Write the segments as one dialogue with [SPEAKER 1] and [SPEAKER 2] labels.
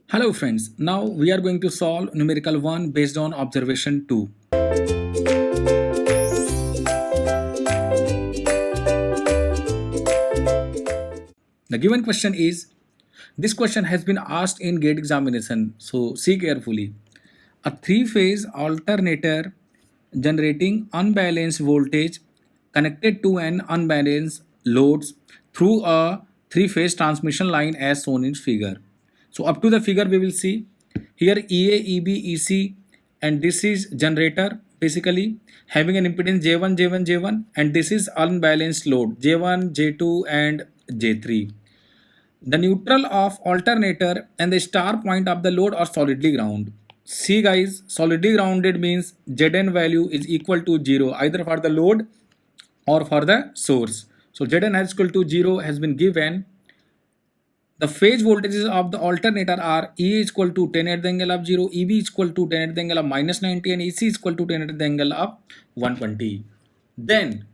[SPEAKER 1] Hello friends, now we are going to solve numerical 1 based on observation 2. The given question is, this question has been asked in gate examination, so see carefully. A three-phase alternator generating unbalanced voltage connected to an unbalanced loads through a three-phase transmission line as shown in figure. So up to the figure we will see here EA, EB, EC, and this is generator basically having an impedance J1, J1, J1, and this is unbalanced load J1, J2, and J3. The neutral of alternator and the star point of the load are solidly ground. See guys, solidly grounded means Zn value is equal to 0 either for the load or for the source. So Zn is equal to 0 has been given. The phase voltages of the alternator are E is equal to 10 at the angle of 0, EB is equal to 10 at the angle of minus 90, and EC is equal to 10 at the angle of 120. Then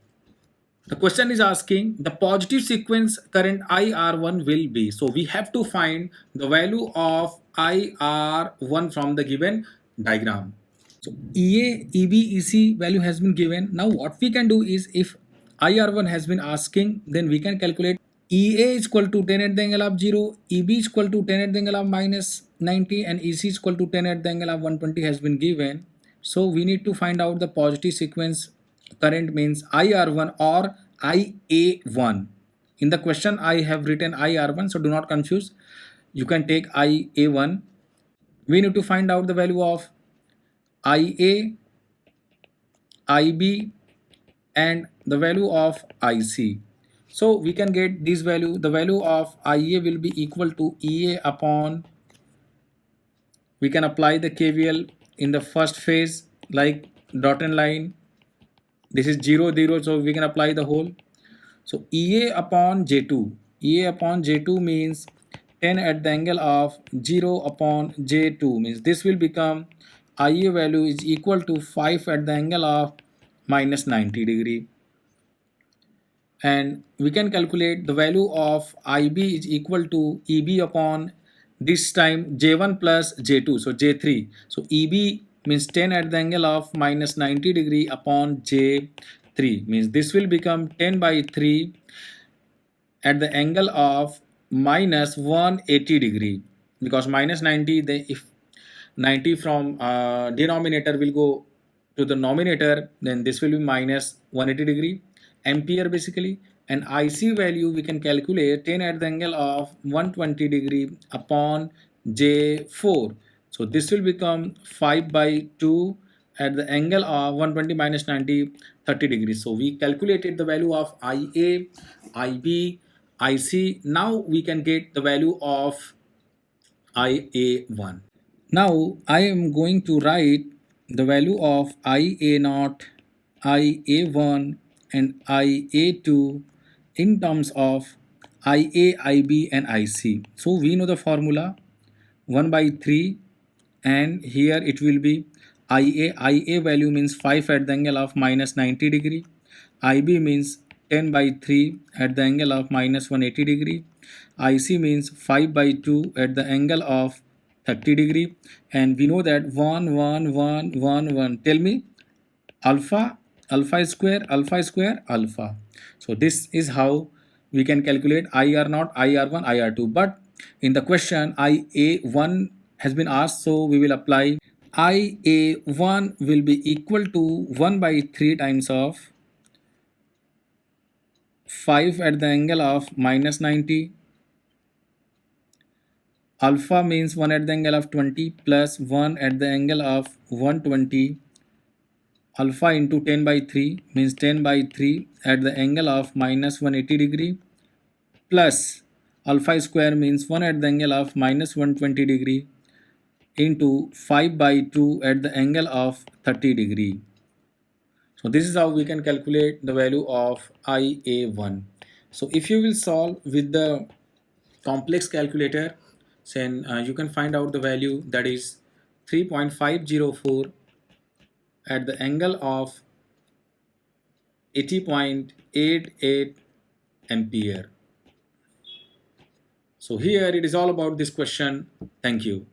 [SPEAKER 1] the question is asking the positive sequence current IR1 will be. So we have to find the value of IR1 from the given diagram. So EA, EB, EC value has been given. Now what we can do is if IR1 has been asking, then we can calculate EA is equal to 10 at the angle of 0, EB is equal to 10 at the angle of minus 90, and EC is equal to 10 at the angle of 120 has been given. So we need to find out the positive sequence current means IR1 or IA1. In the question I have written IR1, so do not confuse. You can take IA1. We need to find out the value of IA, IB, and the value of IC. So we can get this value. The value of IA will be equal to EA upon, we can apply the KVL in the first phase like dotted line. This is 0, 0, so we can apply the whole. So EA upon J2. EA upon J2 means 10 at the angle of 0 upon J2 means this will become IA value is equal to 5 at the angle of minus 90 degree. And we can calculate the value of IB is equal to EB upon this time J1 plus J2, so J3. So EB means 10 at the angle of minus 90 degree upon J3 means this will become 10 by 3 at the angle of minus 180 degree, because minus 90, if 90 from denominator will go to the numerator, then this will be minus 180 degree ampere basically. And IC value we can calculate 10 at the angle of 120 degree upon J4. So this will become 5 by 2 at the angle of 120 minus 90, 30 degrees. So we calculated the value of IA, IB, IC. Now we can get the value of IA1. Now I am going to write the value of IA0, IA1, and IA2 in terms of IA, IB, and IC. So we know the formula 1 by 3, and here it will be IA value means 5 at the angle of minus 90 degree. IB means 10 by 3 at the angle of minus 180 degree. IC means 5 by 2 at the angle of 30 degree. And we know that 1, 1, 1, 1, 1. Tell me alpha, alpha square, alpha square, alpha. So this is how we can calculate IR0, IR1, IR2. But in the question IA1 has been asked, so we will apply IA1 will be equal to 1 by 3 times of 5 at the angle of minus 90. Alpha means 1 at the angle of 20 plus 1 at the angle of 120. Alpha into 10 by 3 means 10 by 3 at the angle of minus 180 degree, plus alpha square means 1 at the angle of minus 120 degree into 5 by 2 at the angle of 30 degree. So this is how we can calculate the value of IA1. So if you will solve with the complex calculator, then you can find out the value, that is 3.504 at the angle of 80.88 ampere. So here it is all about this question. Thank you.